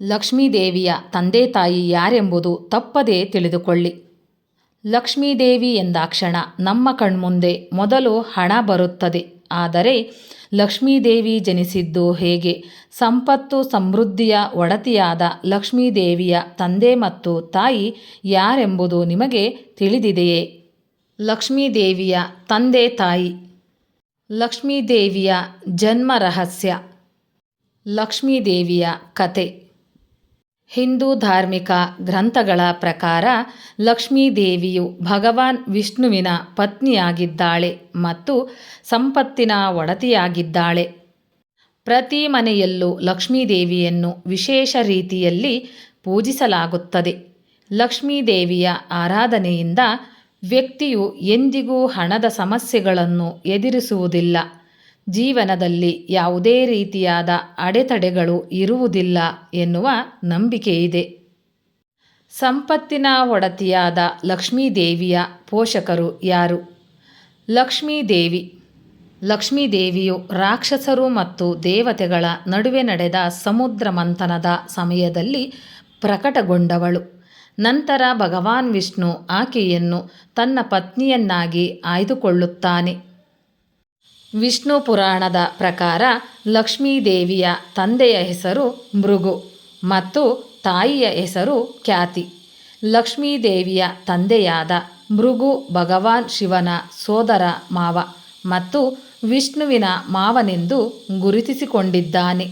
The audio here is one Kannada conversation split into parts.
ಲಕ್ಷ್ಮೀದೇವಿಯ ತಂದೆ ತಾಯಿ ಯಾರೆಂಬುದು ತಪ್ಪದೇ ತಿಳಿದುಕೊಳ್ಳಿ. ಲಕ್ಷ್ಮೀದೇವಿ ಎಂದಾಕ್ಷಣ ನಮ್ಮ ಕಣ್ಮುಂದೆ ಮೊದಲು ಹಣ ಬರುತ್ತದೆ. ಆದರೆ ಲಕ್ಷ್ಮೀದೇವಿ ಜನಿಸಿದ್ದು ಹೇಗೆ? ಸಂಪತ್ತು ಸಮೃದ್ಧಿಯ ಒಡತಿಯಾದ ಲಕ್ಷ್ಮೀದೇವಿಯ ತಂದೆ ಮತ್ತು ತಾಯಿ ಯಾರೆಂಬುದು ನಿಮಗೆ ತಿಳಿದಿದೆಯೇ? ಲಕ್ಷ್ಮೀದೇವಿಯ ತಂದೆ ತಾಯಿ. ಲಕ್ಷ್ಮೀದೇವಿಯ ಜನ್ಮ ರಹಸ್ಯ. ಲಕ್ಷ್ಮೀದೇವಿಯ ಕತೆ. ಹಿಂದೂ ಧಾರ್ಮಿಕ ಗ್ರಂಥಗಳ ಪ್ರಕಾರ ಲಕ್ಷ್ಮೀದೇವಿಯು ಭಗವಾನ್ ವಿಷ್ಣುವಿನ ಪತ್ನಿಯಾಗಿದ್ದಾಳೆ ಮತ್ತು ಸಂಪತ್ತಿನ ಒಡತಿಯಾಗಿದ್ದಾಳೆ. ಪ್ರತಿ ಮನೆಯಲ್ಲೂ ಲಕ್ಷ್ಮೀದೇವಿಯನ್ನು ವಿಶೇಷ ರೀತಿಯಲ್ಲಿ ಪೂಜಿಸಲಾಗುತ್ತದೆ. ಲಕ್ಷ್ಮೀದೇವಿಯ ಆರಾಧನೆಯಿಂದ ವ್ಯಕ್ತಿಯು ಎಂದಿಗೂ ಹಣದ ಸಮಸ್ಯೆಗಳನ್ನು ಎದುರಿಸುವುದಿಲ್ಲ. ಜೀವನದಲ್ಲಿ ಯಾವುದೇ ರೀತಿಯಾದ ಅಡೆತಡೆಗಳು ಇರುವುದಿಲ್ಲ ಎನ್ನುವ ನಂಬಿಕೆಯಿದೆ. ಸಂಪತ್ತಿನ ಒಡತಿಯಾದ ಲಕ್ಷ್ಮೀದೇವಿಯ ಪೋಷಕರು ಯಾರು? ಲಕ್ಷ್ಮೀದೇವಿ. ಲಕ್ಷ್ಮೀದೇವಿಯು ರಾಕ್ಷಸರು ಮತ್ತು ದೇವತೆಗಳ ನಡುವೆ ನಡೆದ ಸಮುದ್ರ ಮಂಥನದ ಸಮಯದಲ್ಲಿ ಪ್ರಕಟಗೊಂಡವಳು. ನಂತರ ಭಗವಾನ್ ವಿಷ್ಣು ಆಕೆಯನ್ನು ತನ್ನ ಪತ್ನಿಯನ್ನಾಗಿ ಆಯ್ದುಕೊಳ್ಳುತ್ತಾನೆ. ವಿಷ್ಣು ಪುರಾಣದ ಪ್ರಕಾರ ಲಕ್ಷ್ಮೀದೇವಿಯ ತಂದೆಯ ಹೆಸರು ಭೃಗು ಮತ್ತು ತಾಯಿಯ ಹೆಸರು ಖ್ಯಾತಿ. ಲಕ್ಷ್ಮೀದೇವಿಯ ತಂದೆಯಾದ ಭೃಗು ಭಗವಾನ್ ಶಿವನ ಸೋದರ ಮಾವ ಮತ್ತು ವಿಷ್ಣುವಿನ ಮಾವನೆಂದು ಗುರುತಿಸಿಕೊಂಡಿದ್ದಾನೆ.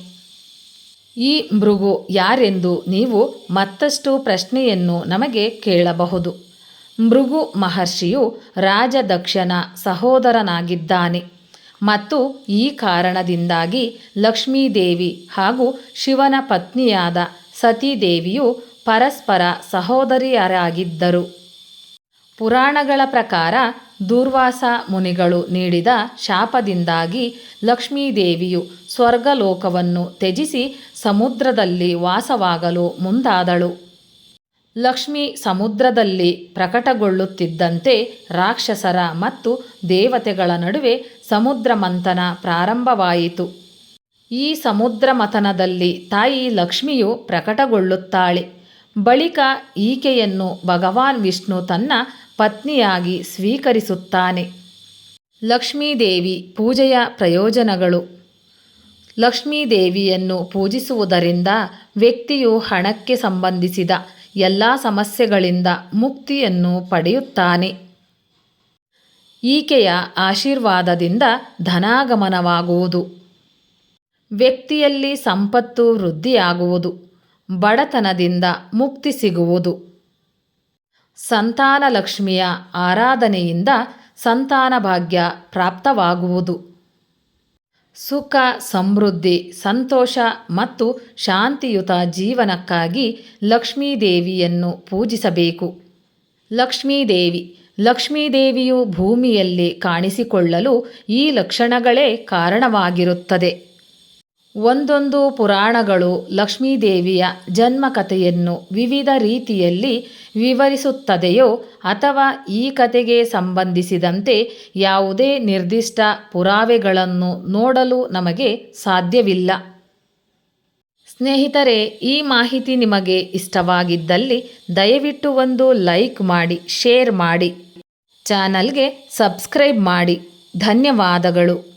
ಈ ಭೃಗು ಯಾರೆಂದು ನೀವು ಮತ್ತಷ್ಟು ಪ್ರಶ್ನೆಯನ್ನು ನಮಗೆ ಕೇಳಬಹುದು. ಭೃಗು ಮಹರ್ಷಿಯು ರಾಜ ದಕ್ಷನ ಸಹೋದರನಾಗಿದ್ದಾನೆ ಮತ್ತು ಈ ಕಾರಣದಿಂದಾಗಿ ಲಕ್ಷ್ಮೀದೇವಿ ಹಾಗೂ ಶಿವನ ಪತ್ನಿಯಾದ ಸತೀದೇವಿಯು ಪರಸ್ಪರ ಸಹೋದರಿಯರಾಗಿದ್ದರು. ಪುರಾಣಗಳ ಪ್ರಕಾರ ದೂರ್ವಾಸ ಮುನಿಗಳು ನೀಡಿದ ಶಾಪದಿಂದಾಗಿ ಲಕ್ಷ್ಮೀದೇವಿಯು ಸ್ವರ್ಗಲೋಕವನ್ನು ತ್ಯಜಿಸಿ ಸಮುದ್ರದಲ್ಲಿ ವಾಸವಾಗಲು ಮುಂದಾದಳು. ಲಕ್ಷ್ಮಿ ಸಮುದ್ರದಲ್ಲಿ ಪ್ರಕಟಗೊಳ್ಳುತ್ತಿದ್ದಂತೆ ರಾಕ್ಷಸರ ಮತ್ತು ದೇವತೆಗಳ ನಡುವೆ ಸಮುದ್ರ ಮಂಥನ ಪ್ರಾರಂಭವಾಯಿತು. ಈ ಸಮುದ್ರ ಮಥನದಲ್ಲಿ ತಾಯಿ ಲಕ್ಷ್ಮಿಯು ಪ್ರಕಟಗೊಳ್ಳುತ್ತಾಳೆ. ಬಳಿಕ ಈಕೆಯನ್ನು ಭಗವಾನ್ ವಿಷ್ಣು ತನ್ನ ಪತ್ನಿಯಾಗಿ ಸ್ವೀಕರಿಸುತ್ತಾನೆ. ಲಕ್ಷ್ಮೀದೇವಿ ಪೂಜೆಯ ಪ್ರಯೋಜನಗಳು. ಲಕ್ಷ್ಮೀದೇವಿಯನ್ನು ಪೂಜಿಸುವುದರಿಂದ ವ್ಯಕ್ತಿಯು ಹಣಕ್ಕೆ ಸಂಬಂಧಿಸಿದ ಎಲ್ಲ ಸಮಸ್ಯೆಗಳಿಂದ ಮುಕ್ತಿಯನ್ನು ಪಡೆಯುತ್ತಾನೆ. ಈಕೆಯ ಆಶೀರ್ವಾದದಿಂದ ಧನಾಗಮನವಾಗುವುದು. ವ್ಯಕ್ತಿಯಲ್ಲಿ ಸಂಪತ್ತು ವೃದ್ಧಿಯಾಗುವುದು. ಬಡತನದಿಂದ ಮುಕ್ತಿ ಸಿಗುವುದು. ಸಂತಾನ ಲಕ್ಷ್ಮಿಯ ಆರಾಧನೆಯಿಂದ ಸಂತಾನ ಭಾಗ್ಯ ಪ್ರಾಪ್ತವಾಗುವುದು. ಸುಖ ಸಮೃದ್ಧಿ ಸಂತೋಷ ಮತ್ತು ಶಾಂತಿಯುತ ಜೀವನಕ್ಕಾಗಿ ಲಕ್ಷ್ಮೀದೇವಿಯನ್ನು ಪೂಜಿಸಬೇಕು. ಲಕ್ಷ್ಮೀದೇವಿ. ಲಕ್ಷ್ಮೀದೇವಿಯು ಭೂಮಿಯಲ್ಲಿ ಕಾಣಿಸಿಕೊಳ್ಳಲು ಈ ಲಕ್ಷಣಗಳೇ ಕಾರಣವಾಗಿರುತ್ತದೆ. ಒಂದೊಂದು ಪುರಾಣಗಳು ಲಕ್ಷ್ಮೀದೇವಿಯ ಜನ್ಮಕಥೆಯನ್ನು ವಿವಿಧ ರೀತಿಯಲ್ಲಿ ವಿವರಿಸುತ್ತದೆಯೋ ಅಥವಾ ಈ ಕಥೆಗೆ ಸಂಬಂಧಿಸಿದಂತೆ ಯಾವುದೇ ನಿರ್ದಿಷ್ಟ ಪುರಾವೆಗಳನ್ನು ನೋಡಲು ನಮಗೆ ಸಾಧ್ಯವಿಲ್ಲ. ಸ್ನೇಹಿತರೆ, ಈ ಮಾಹಿತಿ ನಿಮಗೆ ಇಷ್ಟವಾಗಿದ್ದಲ್ಲಿ ದಯವಿಟ್ಟು ಒಂದು ಲೈಕ್ ಮಾಡಿ, ಶೇರ್ ಮಾಡಿ, ಚಾನಲ್ಗೆ ಸಬ್ಸ್ಕ್ರೈಬ್ ಮಾಡಿ. ಧನ್ಯವಾದಗಳು.